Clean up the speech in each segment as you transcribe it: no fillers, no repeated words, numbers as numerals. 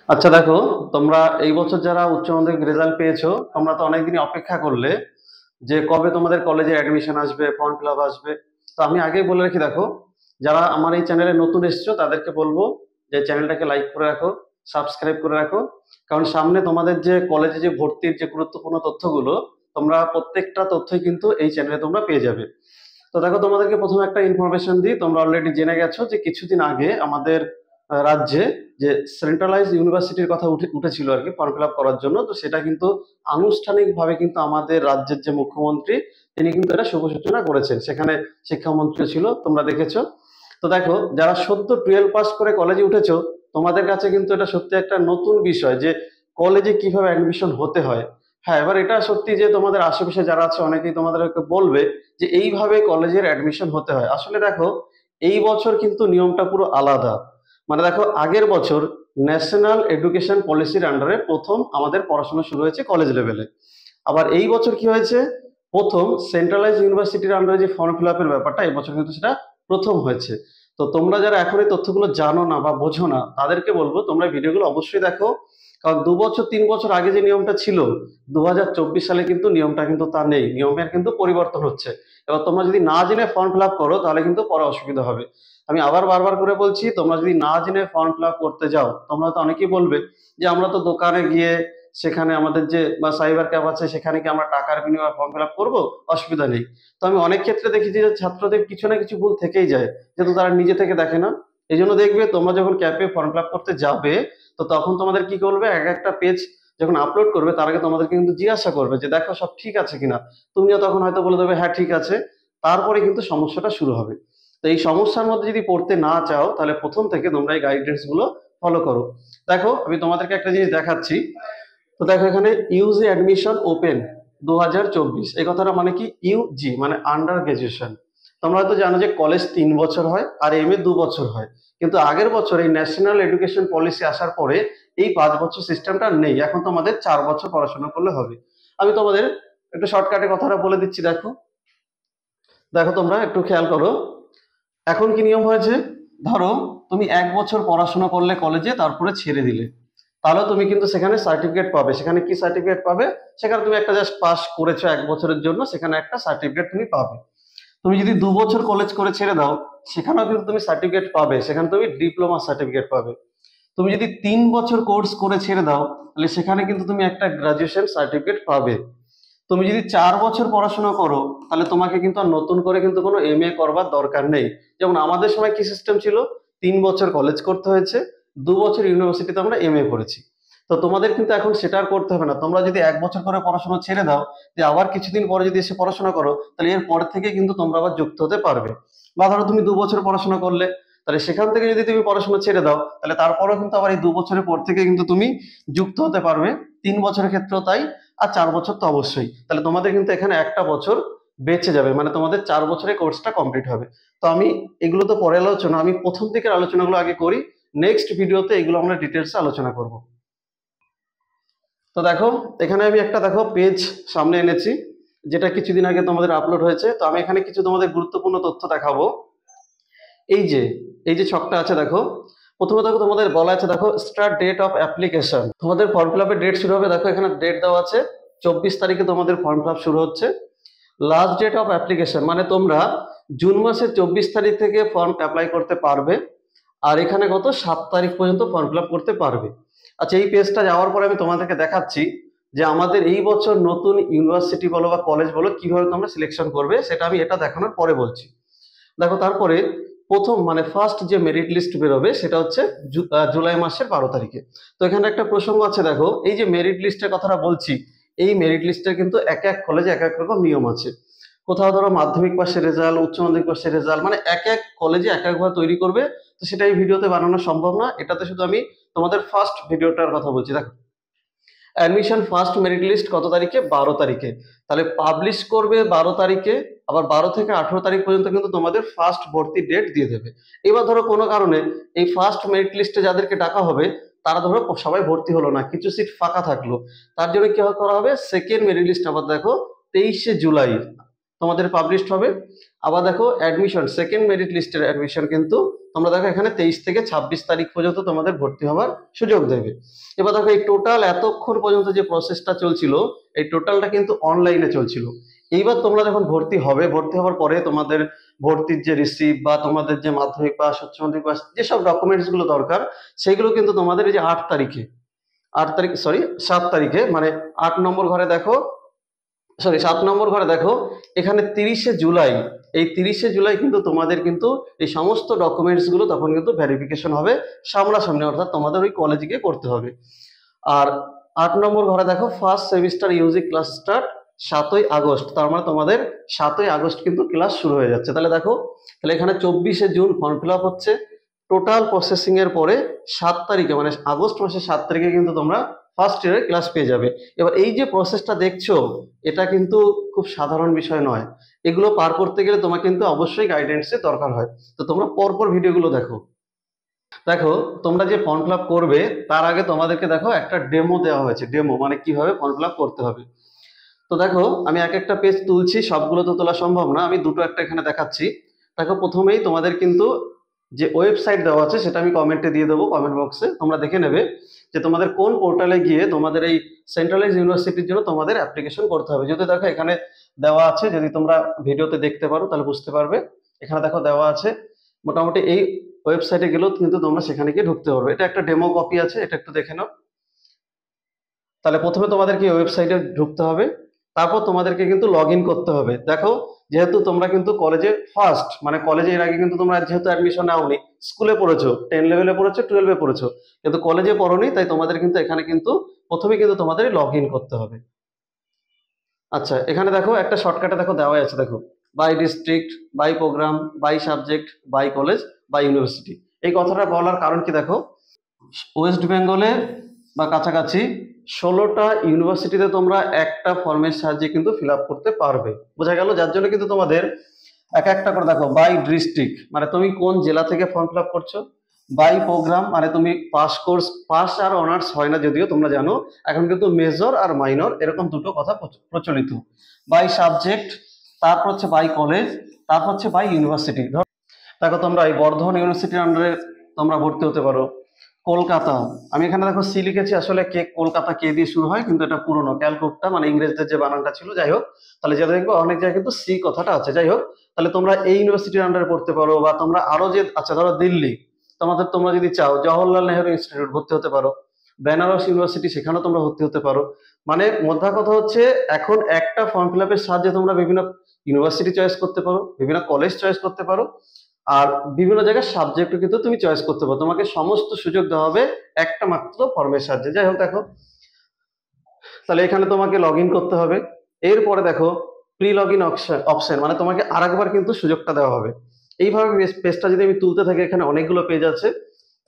আচ্ছা দেখো, তোমরা এই বছর যারা উচ্চ মাধ্যমিক রেজাল্ট পেয়েছো, তোমরা তো অনেকদিনই অপেক্ষা করলে যে কবে তোমাদের কলেজে অ্যাডমিশন আসবে, ফর্ম ফিল আপ আসবে। তো আমি আগেই বলে রাখি, দেখো যারা আমার এই চ্যানেলে নতুন এসছো তাদেরকে বলবো যে চ্যানেলটাকে লাইক করে রাখো, সাবস্ক্রাইব করে রাখো। কারণ সামনে তোমাদের যে কলেজে যে ভর্তির যে গুরুত্বপূর্ণ তথ্যগুলো, তোমরা প্রত্যেকটা তথ্যই কিন্তু এই চ্যানেলে তোমরা পেয়ে যাবে। তো দেখো, তোমাদেরকে প্রথমে একটা ইনফরমেশন দিই। তোমরা অলরেডি জেনে গেছো যে কিছুদিন আগে আমাদের রাজ্যে যে সেন্ট্রালাইজ ইউনিভার্সিটির কথা উঠেছিল আর কি ফর্ম ফিল আপ করার জন্য। তো সেটা কিন্তু আনুষ্ঠানিকভাবে কিন্তু আমাদের রাজ্যের যে মুখ্যমন্ত্রী, তিনি কিন্তু এটা শুভ সূচনা করেছেন। সেখানে শিক্ষামন্ত্রী ছিল, তোমরা দেখেছো। তো দেখো, যারা সদ্য 12 পাস করে কলেজে উঠেছো, তোমাদের কাছে কিন্তু এটা সত্যি একটা নতুন বিষয় যে কলেজে কিভাবে অ্যাডমিশন হতে হয়। হ্যাঁ, এবার এটা সত্যি যে তোমাদের আশেপাশে যারা আছে অনেকেই তোমাদেরকে বলবে যে এইভাবে কলেজের অ্যাডমিশন হতে হয়। আসলে দেখো, এই বছর কিন্তু নিয়মটা পুরো আলাদা। মানে দেখো, আগের বছর ন্যাশনাল এডুকেশন পলিসির আন্ডারে প্রথম আমাদের পড়াশোনা শুরু হয়েছে কলেজ লেভেলে। আবার এই বছর কি হয়েছে, প্রথম সেন্ট্রালাইজ ইউনিভার্সিটির আন্ডারে যে ফর্ম ফিল আপের ব্যাপারটা এই বছর কিন্তু সেটা প্রথম হয়েছে। তো তোমরা যারা এখন এই তথ্যগুলো জানো না বা বোঝো না, তাদেরকে বলবো তোমরা ভিডিওগুলো অবশ্যই দেখো। কারণ 2 বছর 3 বছর আগে যে নিয়মটা ছিল, 2024 সালে কিন্তু নিয়মটা কিন্তু তা নেই, নিয়মের কিন্তু পরিবর্তন হচ্ছে। এবার তোমরা যদি না জেনে ফর্ম ফিল আপ করো তাহলে কিন্তু পরে অসুবিধা হবে। আমি আবার বারবার করে বলছি, তোমরা যদি না জেনে ফর্ম ফিল আপ করতে যাও, তোমরা তো অনেকেই বলবে যে আমরা তো দোকানে গিয়ে সেখানে আমাদের যে বা সাইবার ক্যাফ আছে সেখানে কি আমরা টাকার বিনিময়ে ফর্ম ফিল আপ করবো, অসুবিধা নেই। তো আমি অনেক ক্ষেত্রে দেখেছি যে ছাত্রদের কিছু না কিছু ভুল থেকেই যায়, যেহেতু তারা নিজে থেকে দেখে না। এই জন্য দেখবে তোমরা যখন ক্যাপে ফর্ম ফিল আপ করতে যাবে, তো তখন তোমাদের কি করবে, এক একটা পেজ যখন আপলোড করবে তার আগে তোমাদেরকে কিন্তু জিজ্ঞাসা করবে যে দেখো সব ঠিক আছে কিনা। তুমিও তখন হয়তো বলে দেবে হ্যাঁ ঠিক আছে। তারপরে কিন্তু সমস্যাটা শুরু হবে। তো এই সমস্যার মধ্যে যদি পড়তে না চাও, তাহলে প্রথম থেকে তোমরা এই গাইডলাইন্স গুলো ফলো করো। দেখো, আমি তোমাদেরকে একটা জিনিস দেখাচ্ছি। তো দেখো, এখানে ইউজি অ্যাডমিশন ওপেন 2024, এই কথাটা মানে কি, ইউজি মানে আন্ডার গ্রাজুয়েশন। তোমরা হয়তো জানো যে কলেজ 3 বছর হয় আর এম এ 2 বছর হয়। কিন্তু আগের বছর এই ন্যাশনাল এডুকেশন পলিসি আসার পরে এই 5 বছর সিস্টেমটা নেই, এখন তোমাদের 4 বছর পড়াশোনা করলে হবে। আমি তোমাদের একটু শর্টকাটে কথাটা বলে দিচ্ছি। দেখো দেখো তোমরা একটু খেয়াল করো, এখন কি নিয়ম হয়েছে। ধরো, তুমি 1 বছর পড়াশোনা করলে কলেজে, তারপরে ছেড়ে দিলে, তাহলে তুমি কিন্তু সেখানে সার্টিফিকেট পাবে। সেখানে কি সার্টিফিকেট পাবে, সেখানে তুমি একটা জাস্ট পাস করেছো 1 বছরের জন্য, সেখানে একটা সার্টিফিকেট তুমি পাবে। তুমি যদি 2 বছর কলেজ করে ছেড়ে দাও, সেখানেও কিন্তু তুমি সার্টিফিকেট পাবে, সেখানে তুমি ডিপ্লোমা সার্টিফিকেট পাবে। তুমি যদি 3 বছর কোর্স করে ছেড়ে দাও, তাহলে সেখানে কিন্তু তুমি একটা গ্রাজুয়েশন সার্টিফিকেট পাবে। তুমি যদি 4 বছর পড়াশোনা করো, তাহলে তোমাকে কিন্তু আর নতুন করে কিন্তু কোনো এম এ করবার দরকার নেই। যেমন আমাদের সময় কি সিস্টেম ছিল, 3 বছর কলেজ করতে হয়েছে, 2 বছর ইউনিভার্সিটিতে আমরা এম এ করেছি। তো তোমাদের কিন্তু এখন সেটা আর করতে হবে না। তোমরা যদি 1 বছর করে পড়াশোনা ছেড়ে দাও, যে আবার কিছুদিন পরে যদি এসে পড়াশোনা করো, তাহলে এর পর থেকে কিন্তু তোমরা আবার যুক্ত হতে পারবে। বা ধরো তুমি 2 বছর পড়াশোনা করলে, তাহলে সেখান থেকে যদি তুমি পড়াশোনা ছেড়ে দাও, তাহলে তারপরেও কিন্তু আবার এই 2 বছরের পর থেকে কিন্তু তুমি যুক্ত হতে পারবে। 3 বছরের ক্ষেত্রেও তাই। আর 4 বছর তো অবশ্যই। তাহলে তোমাদের কিন্তু এখানে একটা বছর বেঁচে যাবে, মানে তোমাদের 4 বছরের কোর্সটা কমপ্লিট হবে। তো আমি এগুলো তো পরে আলোচনা, আমি প্রথম দিকের আলোচনাগুলো আগে করি। নেক্সট ভিডিওতে এগুলো আমরা ডিটেলসে আলোচনা করব। তো দেখো, এখানে আমি একটা দেখো পেজ সামনে এনেছি, যেটা কিছুদিন আগে তোমাদের আপলোড হয়েছে। তো আমি এখানে কিছু তোমাদের গুরুত্বপূর্ণ তথ্য দেখাবো। এই যে এই যে ছকটা আছে দেখো, প্রথমে দেখো তোমাদের বলা আছে, দেখো স্টার্ট ডেট অফ অ্যাপ্লিকেশন। তোমাদের ফর্ম ফিল আপের ডেট শুরু হবে, দেখো এখানে ডেট দেওয়া আছে 24 তারিখে তোমাদের ফর্ম ফিল আপ শুরু হচ্ছে। লাস্ট ডেট অফ অ্যাপ্লিকেশন মানে তোমরা জুন মাসের 24 তারিখ থেকে ফর্ম অ্যাপ্লাই করতে পারবে। আর এখানে কত, 7 তারিখ পর্যন্ত ফর্ম ফিল আপ করতে পারবে। আচ্ছা, এই পেজটা যাওয়ার পরে আমি তোমাদেরকে দেখাচ্ছি যে আমাদের এই বছর নতুন ইউনিভার্সিটি বলো বা কলেজ বলো কিভাবে তোমরা সিলেকশন করবে, সেটা আমি এটা দেখানোর পরে বলছি। দেখো, তারপরে প্রথম মানে ফার্স্ট যে মেরিট লিস্ট বেরোবে সেটা হচ্ছে জুলাই মাসের 12 তারিখে। তো এখানে একটা প্রসঙ্গ আছে, দেখো এই যে মেরিট লিস্টের কথাটা বলছি, এই মেরিট লিস্টের কিন্তু এক এক কলেজে এক এক রকম নিয়ম আছে। কোথাও ধরো মাধ্যমিক পাশের রেজাল্ট, উচ্চ মাধ্যমিক পাশের রেজাল্ট, মানে এক এক কলেজে এক একভাবে তৈরি করবে। তো সেটা এই ভিডিওতে বানানো সম্ভব না, এটাতে শুধু আমি তোমাদের ফার্স্ট ভিডিওটার কথা বলছি। দেখো, অ্যাডমিশন ফার্স্ট মেরিট লিস্ট কত তারিখে, 12 তারিখে। তাহলে পাবলিশ করবে 12 তারিখে, আবার 12 থেকে 18 তারিখ পর্যন্ত কিন্তু তোমাদের ফার্স্ট ভর্তি ডেট দিয়ে দেবে। এবার ধরো কোনো কারণে এই ফার্স্ট মেরিট লিস্টে যাদেরকে ডাকা হবে, তারা ধরো সবাই ভর্তি হলো না, কিছু সিট ফাঁকা থাকলো, তার জন্য কি করা হবে, সেকেন্ড মেরিট লিস্ট আবার দেখো 23শে জুলাই তোমাদের পাবলিশড হবে। আবার দেখো অ্যাডমিশন, সেকেন্ড মেরিট লিস্টের অ্যাডমিশন কিন্তু তোমরা দেখো এখানে 23 থেকে 26 তারিখ পর্যন্ত তোমাদের ভর্তি হওয়ার সুযোগ দেবে। এবার দেখো এই টোটাল এতক্ষণ পর্যন্ত যে প্রসেসটা চলছিল, এই টোটালটা কিন্তু অনলাইনে চলছিল। এইবার তোমরা যখন ভর্তি হবে, ভর্তি হওয়ার পরে তোমাদের ভর্তির যে রিসিপ্ট বা তোমাদের যে মাধ্যমিক পাস, উচ্চ মাধ্যমিক পাস, যেসব ডকুমেন্টস গুলো দরকার সেগুলো কিন্তু তোমাদের এই যে 8 তারিখ, সরি 7 তারিখে, মানে 8 নম্বর ঘরে দেখো, সরি 7 নম্বর ঘরে দেখো, এখানে 30শে জুলাই, এই 30শে জুলাই কিন্তু তোমাদের কিন্তু এই সমস্ত ডকুমেন্টস গুলো তখন কিন্তু ভেরিফিকেশন হবে সামনাসামনি, অর্থাৎ তোমাদের ওই কলেজে গিয়ে করতে হবে। আর 8 নম্বর ঘরে দেখো first semester UG class start 7ই আগস্ট, তার মানে তোমাদের 7ই আগস্ট কিন্তু ক্লাস শুরু হয়ে যাচ্ছে। তাহলে দেখো, তাহলে এখানে 24শে জুন ফর্ম ফিল আপ হচ্ছে, টোটাল প্রসেসিং এর পরে 7 তারিখে, মানে আগস্ট মাসের 7 তারিখে কিন্তু তোমরা ফার্স্ট ইয়ারের ক্লাস পেয়ে যাবে। এবার এই যে প্রসেসটা দেখছো, এটা কিন্তু খুব সাধারণ বিষয় নয়। এগুলো পার করতে গেলে তোমার কিন্তু অবশ্যই গাইডেন্সের দরকার হয়। তো তোমরা পরপর ভিডিওগুলো দেখো। দেখো, তোমরা যে ফর্ম ফিল আপ করবে তার আগে তোমাদেরকে দেখো একটা ডেমো দেওয়া হয়েছে। ডেমো মানে কিভাবে ফর্ম ফিল আপ করতে হবে। তো দেখো, আমি এক একটা পেজ তুলছি, সবগুলো তো তোলা সম্ভব না, আমি দুটো একটা এখানে দেখাচ্ছি। দেখো, প্রথমেই তোমাদের কিন্তু যে ওয়েবসাইট দেওয়া আছে সেটা আমি কমেন্টে দিয়ে দেবো, কমেন্ট বক্সে তোমরা দেখে নেবে যে তোমাদের কোন পোর্টালে গিয়ে তোমাদের এই সেন্ট্রালাইজ ইউনিভার্সিটির জন্য তোমাদের অ্যাপ্লিকেশন করতে হবে। যদি দেখো এখানে দেওয়া আছে, যদি তোমরা ভিডিওতে দেখতে পারো তাহলে বুঝতে পারবে। এখানে দেখো দেওয়া আছে, মোটামুটি এই ওয়েবসাইটে গেলেও কিন্তু তোমরা সেখানে গিয়ে ঢুকতে পারবে। এটা একটা ডেমো কপি আছে, এটা একটু দেখে নাও। তাহলে প্রথমে তোমাদেরকে ওয়েবসাইটে ঢুকতে হবে, তারপর তোমাদেরকে কিন্তু লগ ইন করতে হবে। দেখো, যেহেতু তোমরা কিন্তু কলেজে ফার্স্ট, মানে কলেজে এর আগে কিন্তু তোমরা যেহেতু অ্যাডমিশন নাওনি, স্কুলে পড়েছো, 10 লেভেলে পড়েছো, 12-এ পড়েছো, কিন্তু কলেজে পড়োনি, তাই তোমাদের কিন্তু এখানে কিন্তু প্রথমে কিন্তু তোমাদের লগ ইন করতে হবে। আচ্ছা, এখানে দেখো একটা শর্টকাটে দেখো দেওয়া আছে, দেখো by district, by programme, by subject, by college, by university. এই কথাটা বলার কারণ কি, দেখো ওয়েস্ট বেঙ্গলে বা কাছাকাছি 16টা ইউনিভার্সিটিতে তোমরা একটা ফর্মের সাহায্যে কিন্তু ফিল আপ করতে পারবে, বোঝা গেল? যার জন্য কিন্তু তোমাদের এক একটা করে দেখো, বাই ডিস্ট্রিক্ট মানে তুমি কোন জেলা থেকে ফর্ম ফিল আপ করছো, বাই প্রোগ্রাম মানে তুমি কোর্স পাস আর অনার্স হয় না, যদিও তোমরা জানো এখন কিন্তু মেজর আর মাইনর এরকম দুটো কথা প্রচলিত। বাই সাবজেক্ট, তারপর হচ্ছে বাই কলেজ, তারপর হচ্ছে বাই ইউনিভার্সিটি। দেখো, তোমরা এই বর্ধমান ইউনিভার্সিটির আন্ডারে তোমরা ভর্তি হতে পারো। কলকাতা, আমি এখানে দেখো সি লিখেছি, আসলে কে কলকাতা কে দিয়ে শুরু হয়, কিন্তু এটা পুরনো ক্যালকুটটা, মানে ইংরেজদের যে বানানটা ছিল। যাই হোক, তাহলে যেটা দেখবো অনেক জায়গায় কিন্তু সি কথাটা আছে। যাই হোক, তাহলে তোমরা এই ইউনিভার্সিটির আন্ডারে পড়তে পারো, বা তোমরা আরো যে, আচ্ছা ধরো দিল্লি, তোমরা যদি চাও জওহরলাল নেহরু ইনস্টিটিউট ভর্তি হতে পারো, বেনারস ইউনিভার্সিটি, সেখানেও তোমরা ভর্তি হতে পারো। মানে মোদ্দা কথা হচ্ছে, এখন একটা ফর্ম ফিল আপের সাহায্যে তোমরা বিভিন্ন ইউনিভার্সিটি চয়েস করতে পারো, বিভিন্ন কলেজ চয়েস করতে পারো, আর বিভিন্ন জায়গায় সাবজেক্টও কিন্তু তুমি চয়েস করতে পারো। তোমাকে সমস্ত সুযোগ দেওয়া হবে একটা মাত্র ফর্মের সাহায্যে। যাই হোক, দেখো তাহলে এখানে তোমাকে লগ ইন করতে হবে। এরপরে দেখো প্রি লগ ইন অপশন, মানে তোমাকে আরেকবার কিন্তু সুযোগটা দেওয়া হবে। এইভাবে পেজটা যদি আমি তুলতে থাকি, এখানে অনেকগুলো পেজ আছে,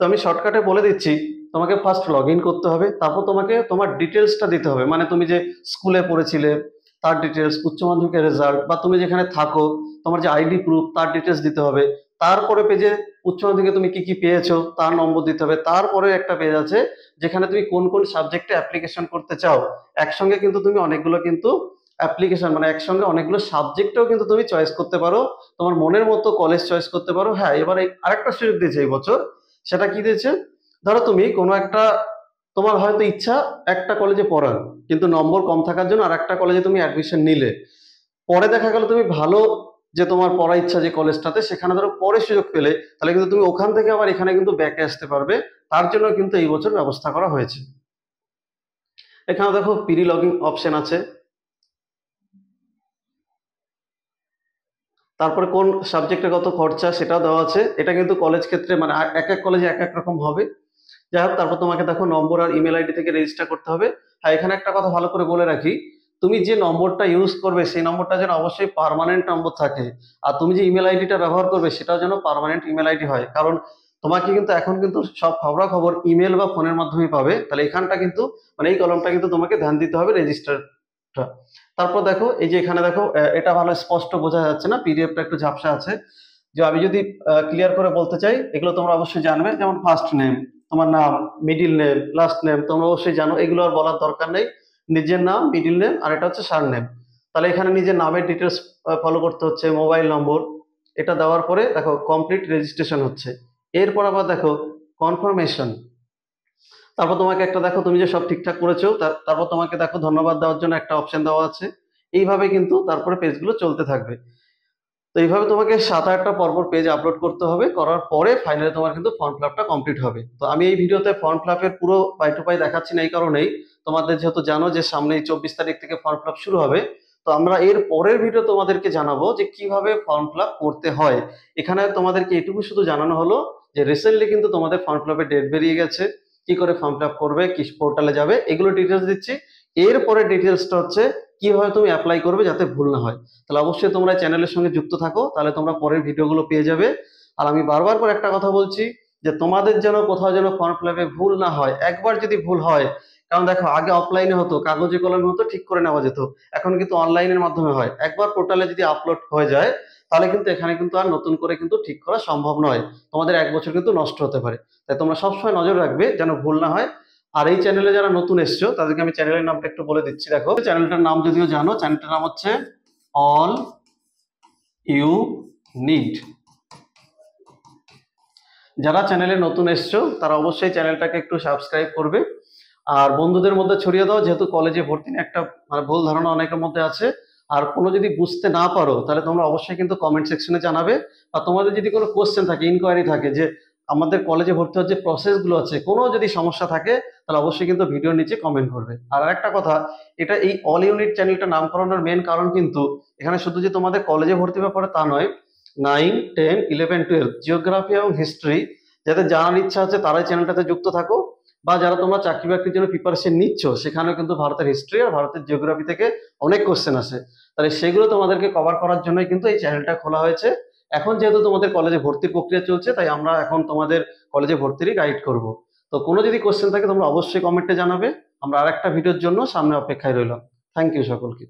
তো আমি শর্টকাটে বলে দিচ্ছি। তোমাকে ফার্স্ট লগ ইন করতে হবে, তারপর তোমাকে তোমার ডিটেলসটা দিতে হবে, মানে তুমি যে স্কুলে পড়েছিলে তার ডিটেলস, উচ্চ মাধ্যমিকের রেজাল্ট, বা তুমি যেখানে থাকো তোমার যে আইডি প্রুফ তার ডিটেলস দিতে হবে। তারপরে পেজে উচ্চ মাধ্যমিকে তুমি কি কি পেয়েছো তার নম্বর দিতে হবে। তারপরে একটা পেজ আছে যেখানে তুমি কোন কোন সাবজেক্টে অ্যাপ্লিকেশন করতে চাও। একসঙ্গে কিন্তু তুমি অনেকগুলো কিন্তু অ্যাপ্লিকেশন, মানে একসঙ্গে অনেকগুলো সাবজেক্টেও কিন্তু তুমি চয়েস করতে পারো, তোমার মনের মতো কলেজ চয়েস করতে পারো। হ্যাঁ, এবার আরেকটা সুযোগ দিয়েছে এই বছর, সেটা কি দিয়েছে, ধরো তুমি কোনো একটা, তোমার হয়তো ইচ্ছা একটা কলেজে পড়ার, কিন্তু নম্বর কম থাকার জন্য আর একটা কলেজে তুমি অ্যাডমিশন নিলে, পরে দেখা গেল তুমি ভালো যে তোমার পড়ার ইচ্ছা যে কলেজটাতে, সেখানে ধরো পরে সুযোগ পেলে, তাহলে কিন্তু তুমি ওখান থেকে আবার এখানে কিন্তু ব্যাকে আসতে পারবে। তার জন্য কিন্তু এই বছর ব্যবস্থা করা হয়েছে। এখানে দেখো প্রি লগইন অপশন আছে, তারপরে কোন সাবজেক্টে কত খরচা সেটাও দেওয়া আছে। এটা কিন্তু কলেজ ক্ষেত্রে, মানে এক এক কলেজে এক এক রকম হবে। যাই হোক, তারপর তোমাকে দেখো নম্বর আর ইমেল আইডি থেকে রেজিস্টার করতে হবে। হ্যাঁ, এখানে একটা কথা ভালো করে বলে রাখি, তুমি যে নম্বরটা ইউজ করবে সেই নম্বরটা যেন অবশ্যই পার্মানেন্ট নম্বর থাকে, আর তুমি যে ইমেল আইডিটা ব্যবহার করবে সেটাও যেন পার্মানেন্ট ইমেল আইডি হয়। কারণ তোমাকে কিন্তু এখন কিন্তু সব খবরাখবর ইমেল বা ফোনের মাধ্যমে পাবে, তাহলে এখানটা কিন্তু, মানে এই কলমটা কিন্তু তোমাকে ধ্যান দিতে হবে, রেজিস্টারটা। তারপর দেখো এই যে এখানে দেখো, এটা ভালো স্পষ্ট বোঝা যাচ্ছে না, পিডিএফটা একটু ঝাপসা আছে। যে আমি যদি ক্লিয়ার করে বলতে চাই, এগুলো তোমরা অবশ্যই জানবে, যেমন ফার্স্ট নেম, তোমার নাম, মিডিল নেম, লাস্ট নেম তোমরা অবশ্যই জানো, এগুলো আর বলার দরকার নেই। নিজের নাম, মিডিল নেম, আর এটা হচ্ছে সার নেম। তাহলে এখানে নিজের নামের ডিটেলস ফলো করতে হচ্ছে, মোবাইল নম্বর, এটা দেওয়ার পরে দেখো কমপ্লিট রেজিস্ট্রেশন হচ্ছে। এরপর আবার দেখো কনফার্মেশন, তারপর তোমাকে একটা দেখো তুমি যে সব ঠিকঠাক করেছো, তারপর তোমাকে দেখো ধন্যবাদ দেওয়ার জন্য একটা অপশন দেওয়া আছে। এইভাবে কিন্তু তারপরে পেজগুলো চলতে থাকবে। তো এইভাবে তোমাকে 7-8টা পরপর পেজ আপলোড করতে হবে, করার পরে ফাইনালি তোমার কিন্তু ফর্ম ফিল আপটা কমপ্লিট হবে। তো আমি এই ভিডিওতে ফর্ম ফিল আপের পুরো পাই টু পাই দেখাচ্ছি না এই কারণেই, তোমাদের যেহেতু জানো যে সামনে 24 তারিখ থেকে ফর্ম ফিল আপ শুরু হবে, তো আমরা এর পরের ভিডিও তোমাদেরকে জানাবো যে কিভাবে ফর্ম ফিল আপ করতে হয়। এখানে তোমাদেরকে এটুকু শুধু জানানো হলো যে রিসেন্টলি কিন্তু তোমাদের ফর্ম ফিল আপের ডেট বেরিয়ে গেছে, কি করে ফর্ম ফিল আপ করবে, কি পোর্টালে যাবে, এগুলো ডিটেলস দিচ্ছি। এরপরে ডিটেলসটা হচ্ছে কিভাবে তুমি অ্যাপ্লাই করবে যাতে ভুল না হয়। তাহলে অবশ্যই তোমরা চ্যানেলের সঙ্গে যুক্ত থাকো, তাহলে তোমরা পরের ভিডিওগুলো পেয়ে যাবে। আর আমি বারবার করে একটা কথা বলছি যে তোমাদের যেন কোথাও যেন ফর্ম ফিল আপে ভুল না হয়। একবার যদি ভুল হয়, কারণ দেখো আগে অফলাইনে হতো, কাগজে কলমে হতো, ঠিক করে নেওয়া যেত, এখন কিন্তু অনলাইনের মাধ্যমে হয়। একবার পোর্টালে যদি আপলোড হয়ে যায় তাহলে কিন্তু এখানে কিন্তু আর নতুন করে কিন্তু ঠিক করা সম্ভব নয়, তোমাদের 1 বছর কিন্তু নষ্ট হতে পারে। তাই তোমরা সবসময় নজর রাখবে যেন ভুল না হয়। আর এই চ্যানেলে যারা নতুন এসছো তাদেরকে আমি চ্যানেলের নামটা একটু বলে দিচ্ছি। দেখো চ্যানেলটার নাম যদিও জানো, চ্যানেলটার নাম হচ্ছে অল ইউ নিড। যারা চ্যানেলে নতুন এসছো তারা অবশ্যই চ্যানেলটাকে একটু সাবস্ক্রাইব করবে, আর বন্ধুদের মধ্যে ছড়িয়ে দাও, যেহেতু কলেজে ভর্তি নিয়ে একটা মানে ভুল ধারণা অনেকের মধ্যে আছে। আর কোনো যদি বুঝতে না পারো তাহলে তোমরা অবশ্যই কিন্তু কমেন্ট সেকশনে জানাবে। আর তোমাদের যদি কোনো কোশ্চেন থাকে, ইনকোয়ারি থাকে যে আমাদের কলেজে ভর্তি হওয়ার যে প্রসেসগুলো আছে, কোনো যদি সমস্যা থাকে তাহলে অবশ্যই কিন্তু ভিডিওর নিচে কমেন্ট করবে। আর একটা কথা, এটা এই অল ইউনিট চ্যানেলটা নাম করানোর মেন কারণ কিন্তু এখানে শুধু যে তোমাদের কলেজে ভর্তি ব্যাপারে তা নয়, 9, 10, 11, 12 জিওগ্রাফি এবং হিস্ট্রি যাদের জানার ইচ্ছা আছে তারাই চ্যানেলটাতে যুক্ত থাকো। বা যারা তোমরা চাকরি বাকরির জন্য প্রিপারেশন নিচ্ছ, সেখানেও কিন্তু ভারতের হিস্ট্রি আর ভারতের জিওগ্রাফি থেকে অনেক কোশ্চেন আসে, তাহলে সেগুলো তোমাদেরকে কভার করার জন্যই কিন্তু এই চ্যানেলটা খোলা হয়েছে। এখন যেহেতু তোমাদের কলেজে ভর্তির প্রক্রিয়া চলছে, তাই আমরা এখন তোমাদের কলেজে ভর্তিরই গাইড করব। তো কোনো যদি কোশ্চেন থাকে তোমরা অবশ্যই কমেন্টে জানাবে। আমরা আরেকটা ভিডিওর জন্য সামনে অপেক্ষায় রইলাম। থ্যাংক ইউ সকলকে।